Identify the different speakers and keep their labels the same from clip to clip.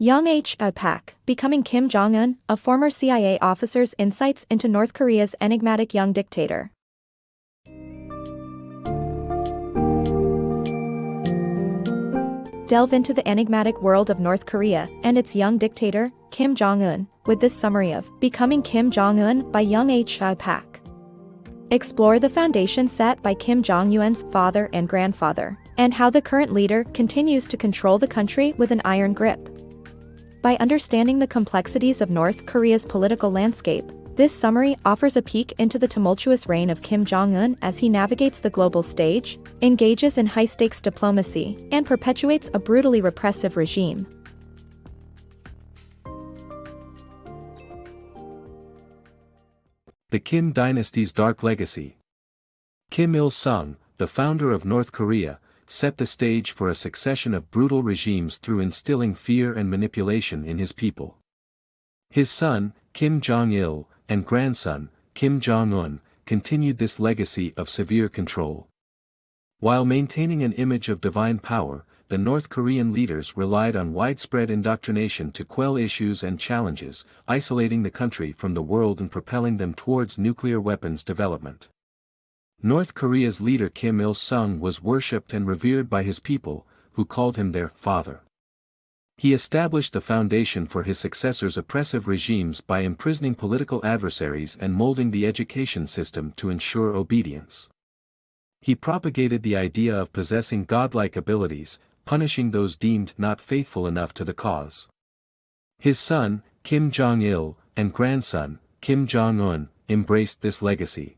Speaker 1: JungHPak, Becoming Kim Jong Un, a former CIA officer's insights into North Korea's enigmatic young dictator. Delve into the enigmatic world of North Korea and its young dictator, Kim Jong Un, with this summary of Becoming Kim Jong Un by JungHPak. Explore the foundation set by Kim Jong Un's father and grandfather, and how the current leader continues to control the country with an iron grip. By understanding the complexities of North Korea's political landscape, this summary offers a peek into the tumultuous reign of Kim Jong Un as he navigates the global stage, engages in high-stakes diplomacy, and perpetuates a brutally repressive regime.
Speaker 2: The Kim dynasty's dark legacy. Kim Il-sung, the founder of North Korea, set the stage for a succession of brutal regimes through instilling fear and manipulation in his people. His son, Kim Jong-il, and grandson, Kim Jong-un, continued this legacy of severe control. While maintaining an image of divine power, the North Korean leaders relied on widespread indoctrination to quell issues and challenges, isolating the country from the world and propelling them towards nuclear weapons development. North Korea's leader Kim Il-sung was worshipped and revered by his people, who called him their father. He established the foundation for his successor's oppressive regimes by imprisoning political adversaries and molding the education system to ensure obedience. He propagated the idea of possessing godlike abilities, punishing those deemed not faithful enough to the cause. His son, Kim Jong-il, and grandson, Kim Jong-un, embraced this legacy.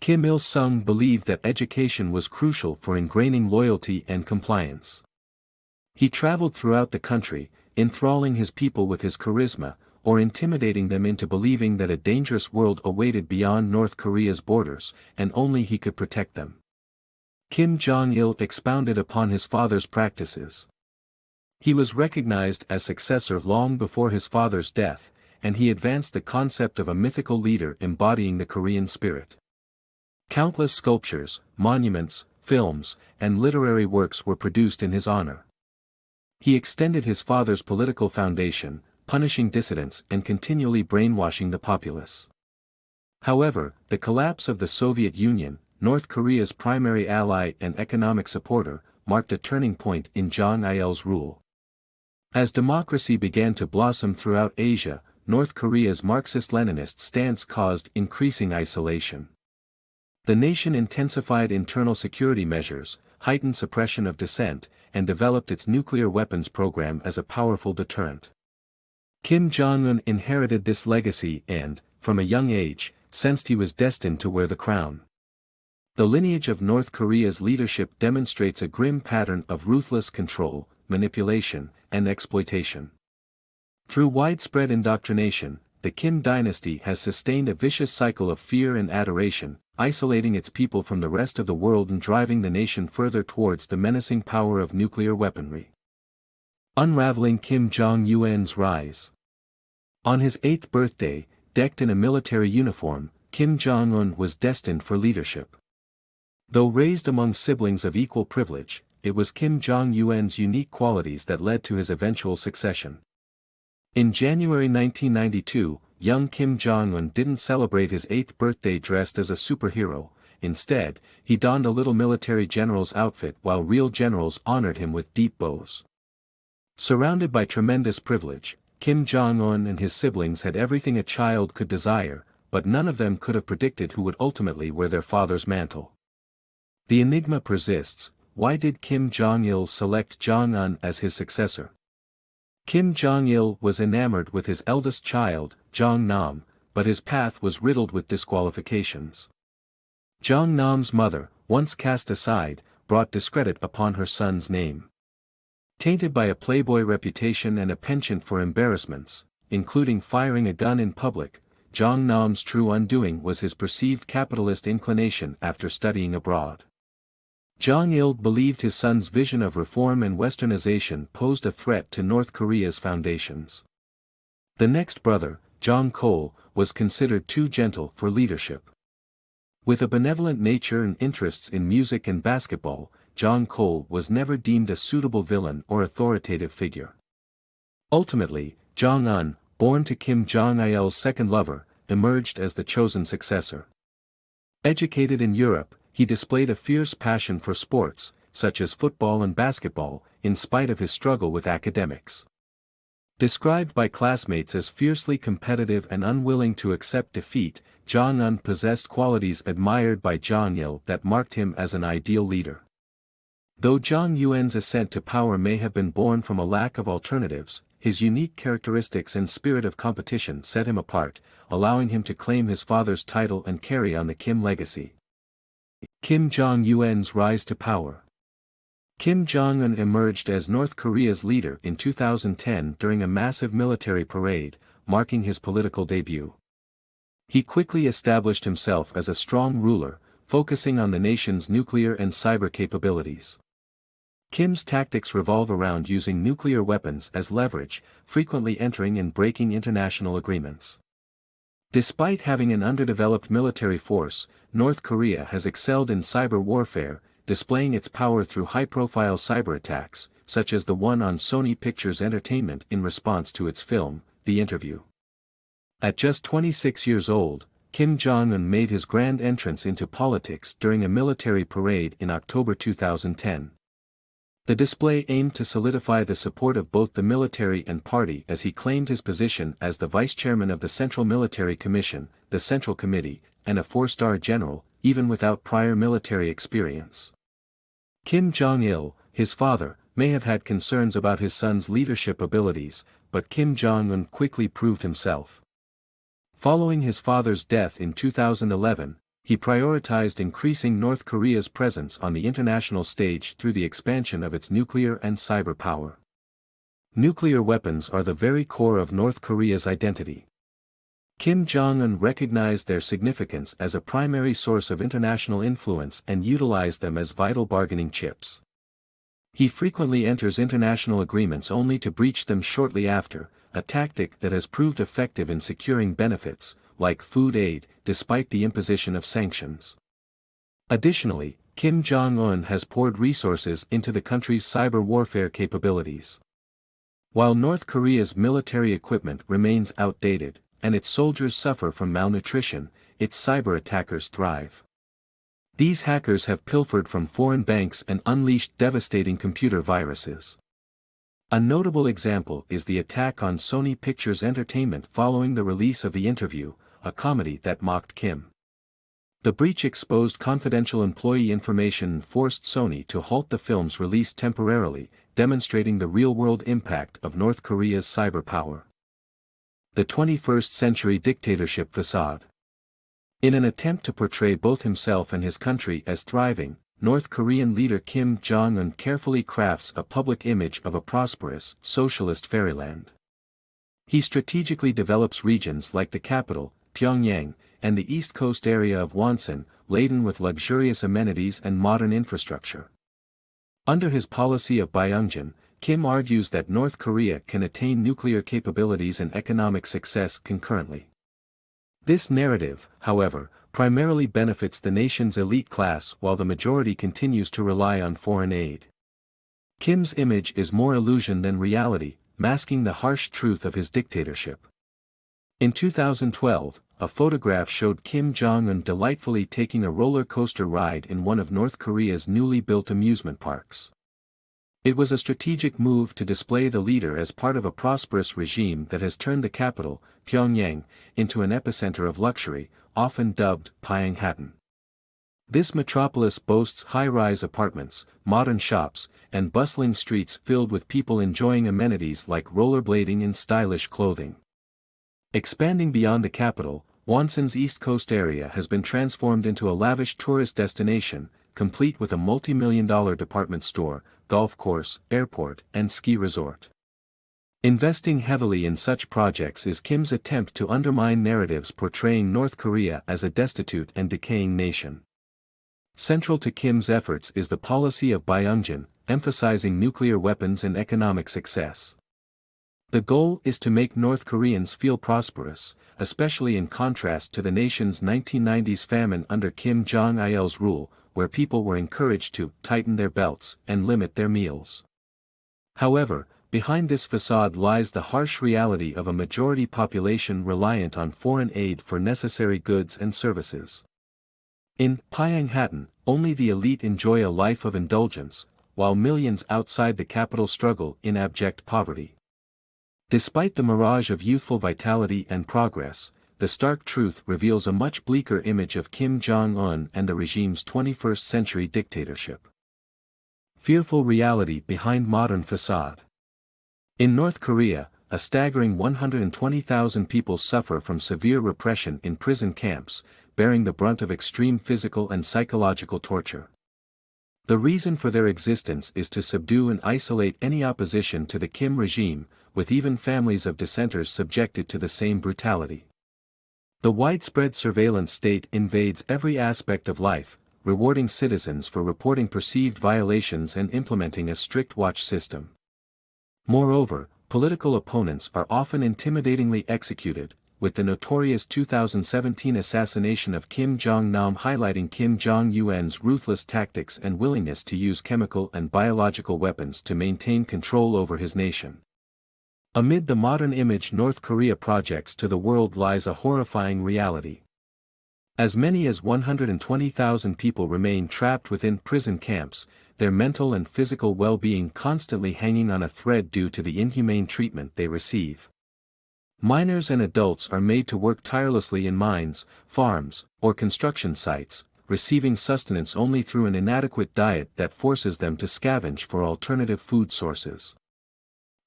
Speaker 2: Kim Il-sung believed that education was crucial for ingraining loyalty and compliance. He traveled throughout the country, enthralling his people with his charisma, or intimidating them into believing that a dangerous world awaited beyond North Korea's borders, and only he could protect them. Kim Jong-il expounded upon his father's practices. He was recognized as successor long before his father's death, and he advanced the concept of a mythical leader embodying the Korean spirit. Countless sculptures, monuments, films, and literary works were produced in his honor. He extended his father's political foundation, punishing dissidents and continually brainwashing the populace. However, the collapse of the Soviet Union, North Korea's primary ally and economic supporter, marked a turning point in Jung Il's rule. As democracy began to blossom throughout Asia, North Korea's Marxist-Leninist stance caused increasing isolation. The nation intensified internal security measures, heightened suppression of dissent, and developed its nuclear weapons program as a powerful deterrent. Kim Jong-un inherited this legacy and, from a young age, sensed he was destined to wear the crown. The lineage of North Korea's leadership demonstrates a grim pattern of ruthless control, manipulation, and exploitation. Through widespread indoctrination, the Kim dynasty has sustained a vicious cycle of fear and adoration, isolating its people from the rest of the world and driving the nation further towards the menacing power of nuclear weaponry. Unraveling Kim Jong-un's rise. On his 8th birthday, decked in a military uniform, Kim Jong-un was destined for leadership. Though raised among siblings of equal privilege, it was Kim Jong-un's unique qualities that led to his eventual succession. In January 1992, young Kim Jong-un didn't celebrate his 8th birthday dressed as a superhero. Instead, he donned a little military general's outfit while real generals honored him with deep bows. Surrounded by tremendous privilege, Kim Jong-un and his siblings had everything a child could desire, but none of them could have predicted who would ultimately wear their father's mantle. The enigma persists: why did Kim Jong-il select Jong-un as his successor? Kim Jong-il was enamored with his eldest child, Jong-nam, but his path was riddled with disqualifications. Jong-nam's mother, once cast aside, brought discredit upon her son's name. Tainted by a playboy reputation and a penchant for embarrassments, including firing a gun in public, Jong-nam's true undoing was his perceived capitalist inclination after studying abroad. Jong-il believed his son's vision of reform and westernization posed a threat to North Korea's foundations. The next brother, Jong-kol, was considered too gentle for leadership. With a benevolent nature and interests in music and basketball, Jong-kol was never deemed a suitable villain or authoritative figure. Ultimately, Jung Un, born to Kim Jong Il's second lover, emerged as the chosen successor. Educated in Europe, he displayed a fierce passion for sports, such as football and basketball, in spite of his struggle with academics. Described by classmates as fiercely competitive and unwilling to accept defeat, Jung Un possessed qualities admired by Jong Il that marked him as an ideal leader. Though Jung Un's ascent to power may have been born from a lack of alternatives, his unique characteristics and spirit of competition set him apart, allowing him to claim his father's title and carry on the Kim legacy. Kim Jong-un's rise to power. Kim Jong-un emerged as North Korea's leader in 2010 during a massive military parade, marking his political debut. He quickly established himself as a strong ruler, focusing on the nation's nuclear and cyber capabilities. Kim's tactics revolve around using nuclear weapons as leverage, frequently entering and breaking international agreements. Despite having an underdeveloped military force, North Korea has excelled in cyber warfare, displaying its power through high-profile cyber attacks, such as the one on Sony Pictures Entertainment in response to its film, The Interview. At just 26 years old, Kim Jong-un made his grand entrance into politics during a military parade in October 2010. The display aimed to solidify the support of both the military and party as he claimed his position as the vice-chairman of the Central Military Commission, the Central Committee, and a four-star general, even without prior military experience. Kim Jong-il, his father, may have had concerns about his son's leadership abilities, but Kim Jong-un quickly proved himself. Following his father's death in 2011, he prioritized increasing North Korea's presence on the international stage through the expansion of its nuclear and cyber power. Nuclear weapons are the very core of North Korea's identity. Kim Jong-un recognized their significance as a primary source of international influence and utilized them as vital bargaining chips. He frequently enters international agreements only to breach them shortly after, a tactic that has proved effective in securing benefits, like food aid, despite the imposition of sanctions. Additionally, Kim Jong-un has poured resources into the country's cyber warfare capabilities. While North Korea's military equipment remains outdated, and its soldiers suffer from malnutrition, its cyber attackers thrive. These hackers have pilfered from foreign banks and unleashed devastating computer viruses. A notable example is the attack on Sony Pictures Entertainment following the release of The Interview, a comedy that mocked Kim. The breach exposed confidential employee information and forced Sony to halt the film's release temporarily, demonstrating the real-world impact of North Korea's cyber power. The 21st Century Dictatorship Facade. In an attempt to portray both himself and his country as thriving, North Korean leader Kim Jong-un carefully crafts a public image of a prosperous, socialist fairyland. He strategically develops regions like the capital, Pyongyang, and the east coast area of Wonsan, laden with luxurious amenities and modern infrastructure. Under his policy of Byungjin, Kim argues that North Korea can attain nuclear capabilities and economic success concurrently. This narrative, however, primarily benefits the nation's elite class while the majority continues to rely on foreign aid. Kim's image is more illusion than reality, masking the harsh truth of his dictatorship. In 2012, a photograph showed Kim Jong-un delightfully taking a roller coaster ride in one of North Korea's newly built amusement parks. It was a strategic move to display the leader as part of a prosperous regime that has turned the capital, Pyongyang, into an epicenter of luxury, often dubbed Pyongyang. This metropolis boasts high-rise apartments, modern shops, and bustling streets filled with people enjoying amenities like rollerblading and stylish clothing. Expanding beyond the capital, Wonsan's East Coast area has been transformed into a lavish tourist destination, complete with a multi-million-dollar department store, golf course, airport, and ski resort. Investing heavily in such projects is Kim's attempt to undermine narratives portraying North Korea as a destitute and decaying nation. Central to Kim's efforts is the policy of Byungjin, emphasizing nuclear weapons and economic success. The goal is to make North Koreans feel prosperous, especially in contrast to the nation's 1990s famine under Kim Jong-il's rule, where people were encouraged to tighten their belts and limit their meals. However, behind this facade lies the harsh reality of a majority population reliant on foreign aid for necessary goods and services. In Pyongyang, only the elite enjoy a life of indulgence, while millions outside the capital struggle in abject poverty. Despite the mirage of youthful vitality and progress, the stark truth reveals a much bleaker image of Kim Jong Un and the regime's 21st-century dictatorship. Fearful reality behind modern facade. In North Korea, a staggering 120,000 people suffer from severe repression in prison camps, bearing the brunt of extreme physical and psychological torture. The reason for their existence is to subdue and isolate any opposition to the Kim regime, with even families of dissenters subjected to the same brutality. The widespread surveillance state invades every aspect of life, rewarding citizens for reporting perceived violations and implementing a strict watch system. Moreover, political opponents are often intimidatingly executed, with the notorious 2017 assassination of Kim Jong-nam highlighting Kim Jong-un's ruthless tactics and willingness to use chemical and biological weapons to maintain control over his nation. Amid the modern image North Korea projects to the world lies a horrifying reality. As many as 120,000 people remain trapped within prison camps, their mental and physical well-being constantly hanging on a thread due to the inhumane treatment they receive. Minors and adults are made to work tirelessly in mines, farms, or construction sites, receiving sustenance only through an inadequate diet that forces them to scavenge for alternative food sources.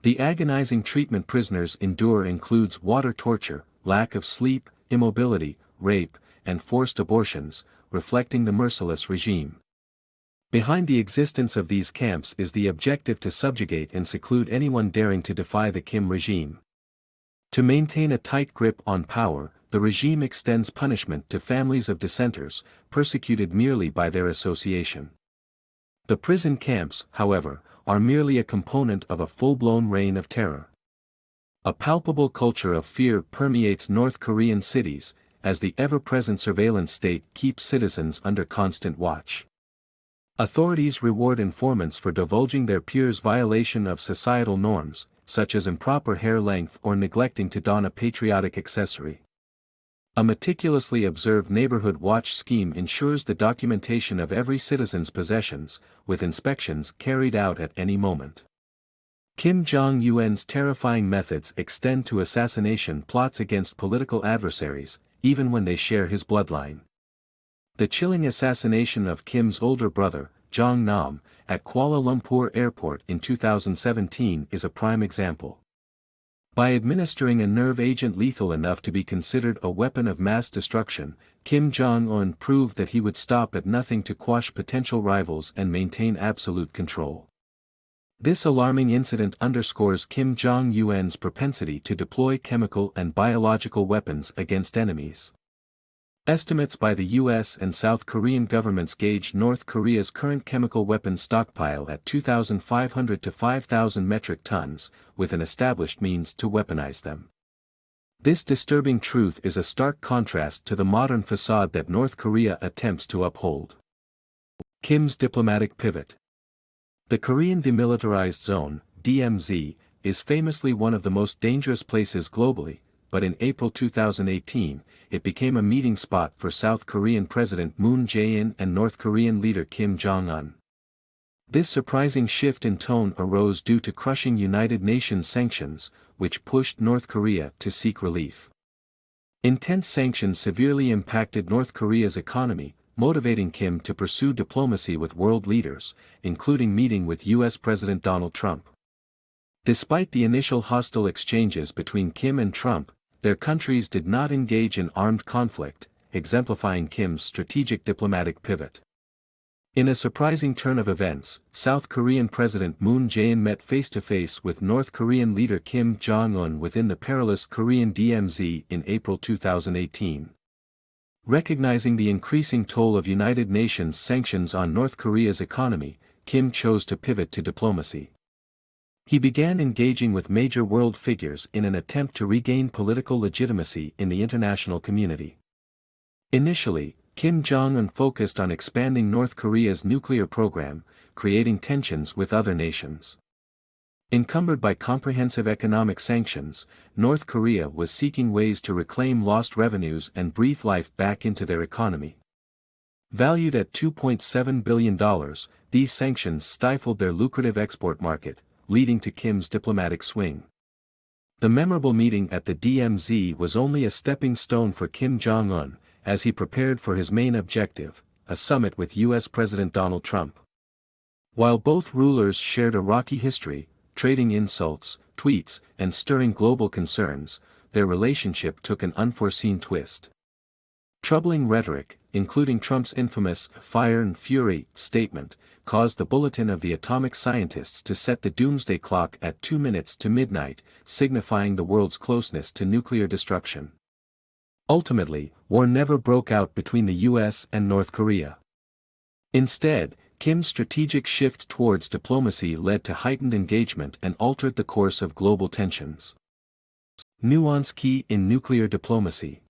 Speaker 2: The agonizing treatment prisoners endure includes water torture, lack of sleep, immobility, rape, and forced abortions, reflecting the merciless regime. Behind the existence of these camps is the objective to subjugate and seclude anyone daring to defy the Kim regime. To maintain a tight grip on power, the regime extends punishment to families of dissenters, persecuted merely by their association. The prison camps, however, are merely a component of a full-blown reign of terror. A palpable culture of fear permeates North Korean cities, as the ever-present surveillance state keeps citizens under constant watch. Authorities reward informants for divulging their peers' violation of societal norms, such as improper hair length or neglecting to don a patriotic accessory. A meticulously observed neighborhood watch scheme ensures the documentation of every citizen's possessions, with inspections carried out at any moment. Kim Jong-un's terrifying methods extend to assassination plots against political adversaries, even when they share his bloodline. The chilling assassination of Kim's older brother, Jong-nam, at Kuala Lumpur Airport in 2017 is a prime example. By administering a nerve agent lethal enough to be considered a weapon of mass destruction, Kim Jong-un proved that he would stop at nothing to quash potential rivals and maintain absolute control. This alarming incident underscores Kim Jong-un's propensity to deploy chemical and biological weapons against enemies. Estimates by the US and South Korean governments gauge North Korea's current chemical weapons stockpile at 2,500 to 5,000 metric tons, with an established means to weaponize them. This disturbing truth is a stark contrast to the modern facade that North Korea attempts to uphold. Kim's diplomatic pivot. The Korean Demilitarized Zone, DMZ, is famously one of the most dangerous places globally, but in April 2018, it became a meeting spot for South Korean President Moon Jae-in and North Korean leader Kim Jong-un. This surprising shift in tone arose due to crushing United Nations sanctions, which pushed North Korea to seek relief. Intense sanctions severely impacted North Korea's economy, motivating Kim to pursue diplomacy with world leaders, including meeting with US President Donald Trump. Despite the initial hostile exchanges between Kim and Trump, their countries did not engage in armed conflict, exemplifying Kim's strategic diplomatic pivot. In a surprising turn of events, South Korean President Moon Jae-in met face-to-face with North Korean leader Kim Jong-un within the perilous Korean DMZ in April 2018. Recognizing the increasing toll of United Nations sanctions on North Korea's economy, Kim chose to pivot to diplomacy. He began engaging with major world figures in an attempt to regain political legitimacy in the international community. Initially, Kim Jong-un focused on expanding North Korea's nuclear program, creating tensions with other nations. Encumbered by comprehensive economic sanctions, North Korea was seeking ways to reclaim lost revenues and breathe life back into their economy. Valued at $2.7 billion, these sanctions stifled their lucrative export market, leading to Kim's diplomatic swing. The memorable meeting at the DMZ was only a stepping stone for Kim Jong Un, as he prepared for his main objective, a summit with U.S. President Donald Trump. While both rulers shared a rocky history, trading insults, tweets, and stirring global concerns, their relationship took an unforeseen twist. Troubling rhetoric, including Trump's infamous "fire and fury" statement, caused the Bulletin of the Atomic Scientists to set the doomsday clock at 2 minutes to midnight, signifying the world's closeness to nuclear destruction. Ultimately, war never broke out between the US and North Korea. Instead, Kim's strategic shift towards diplomacy led to heightened engagement and altered the course of global tensions. Nuance key in nuclear diplomacy.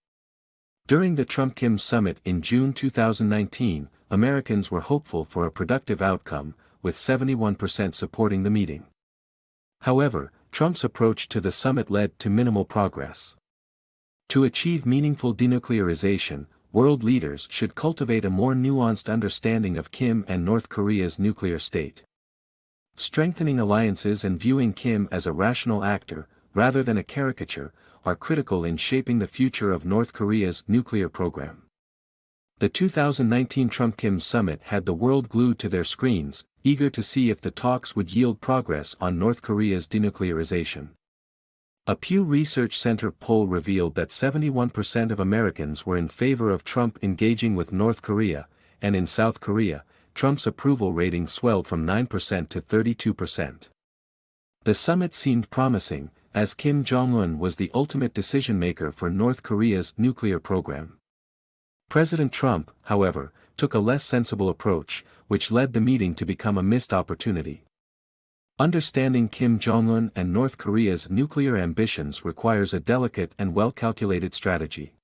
Speaker 2: During the Trump-Kim summit in June 2019, Americans were hopeful for a productive outcome, with 71% supporting the meeting. However, Trump's approach to the summit led to minimal progress. To achieve meaningful denuclearization, world leaders should cultivate a more nuanced understanding of Kim and North Korea's nuclear state. Strengthening alliances and viewing Kim as a rational actor, rather than a caricature, are critical in shaping the future of North Korea's nuclear program. The 2019 Trump-Kim summit had the world glued to their screens, eager to see if the talks would yield progress on North Korea's denuclearization. A Pew Research Center poll revealed that 71% of Americans were in favor of Trump engaging with North Korea, and in South Korea, Trump's approval rating swelled from 9% to 32%. The summit seemed promising, as Kim Jong Un was the ultimate decision-maker for North Korea's nuclear program. President Trump, however, took a less sensible approach, which led the meeting to become a missed opportunity. Understanding Kim Jong Un and North Korea's nuclear ambitions requires a delicate and well-calculated strategy.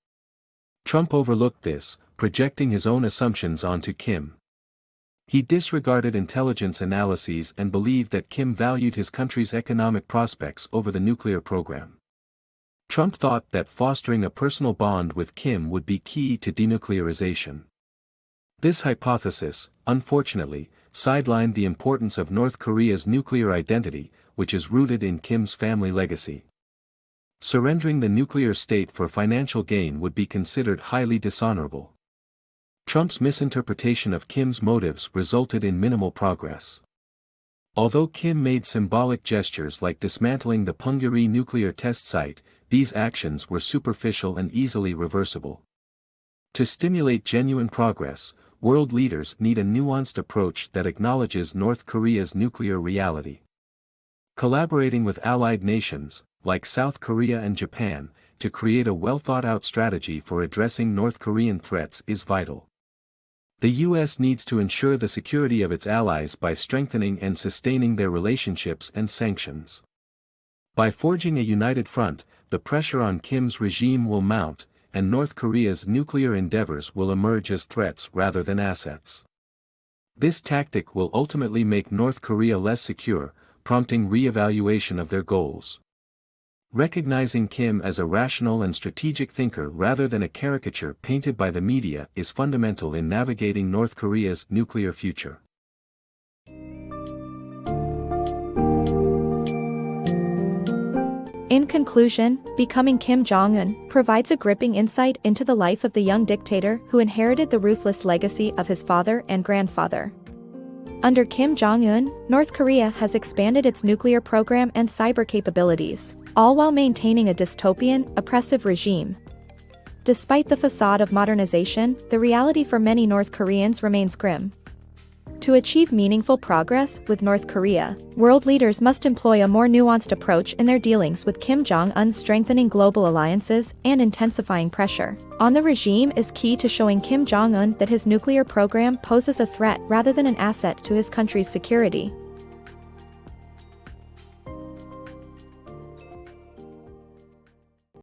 Speaker 2: Trump overlooked this, projecting his own assumptions onto Kim. He disregarded intelligence analyses and believed that Kim valued his country's economic prospects over the nuclear program. Trump thought that fostering a personal bond with Kim would be key to denuclearization. This hypothesis, unfortunately, sidelined the importance of North Korea's nuclear identity, which is rooted in Kim's family legacy. Surrendering the nuclear state for financial gain would be considered highly dishonorable. Trump's misinterpretation of Kim's motives resulted in minimal progress. Although Kim made symbolic gestures like dismantling the Punggye-ri nuclear test site, these actions were superficial and easily reversible. To stimulate genuine progress, world leaders need a nuanced approach that acknowledges North Korea's nuclear reality. Collaborating with allied nations, like South Korea and Japan, to create a well-thought-out strategy for addressing North Korean threats is vital. The U.S. needs to ensure the security of its allies by strengthening and sustaining their relationships and sanctions. By forging a united front, the pressure on Kim's regime will mount, and North Korea's nuclear endeavors will emerge as threats rather than assets. This tactic will ultimately make North Korea less secure, prompting re-evaluation of their goals. Recognizing Kim as a rational and strategic thinker rather than a caricature painted by the media is fundamental in navigating North Korea's nuclear future.
Speaker 1: In conclusion, Becoming Kim Jong Un provides a gripping insight into the life of the young dictator who inherited the ruthless legacy of his father and grandfather. Under Kim Jong Un, North Korea has expanded its nuclear program and cyber capabilities, all while maintaining a dystopian, oppressive regime. Despite the facade of modernization, the reality for many North Koreans remains grim. To achieve meaningful progress with North Korea, world leaders must employ a more nuanced approach in their dealings with Kim Jong Un. Strengthening global alliances and intensifying pressure on the regime is key to showing Kim Jong Un that his nuclear program poses a threat rather than an asset to his country's security.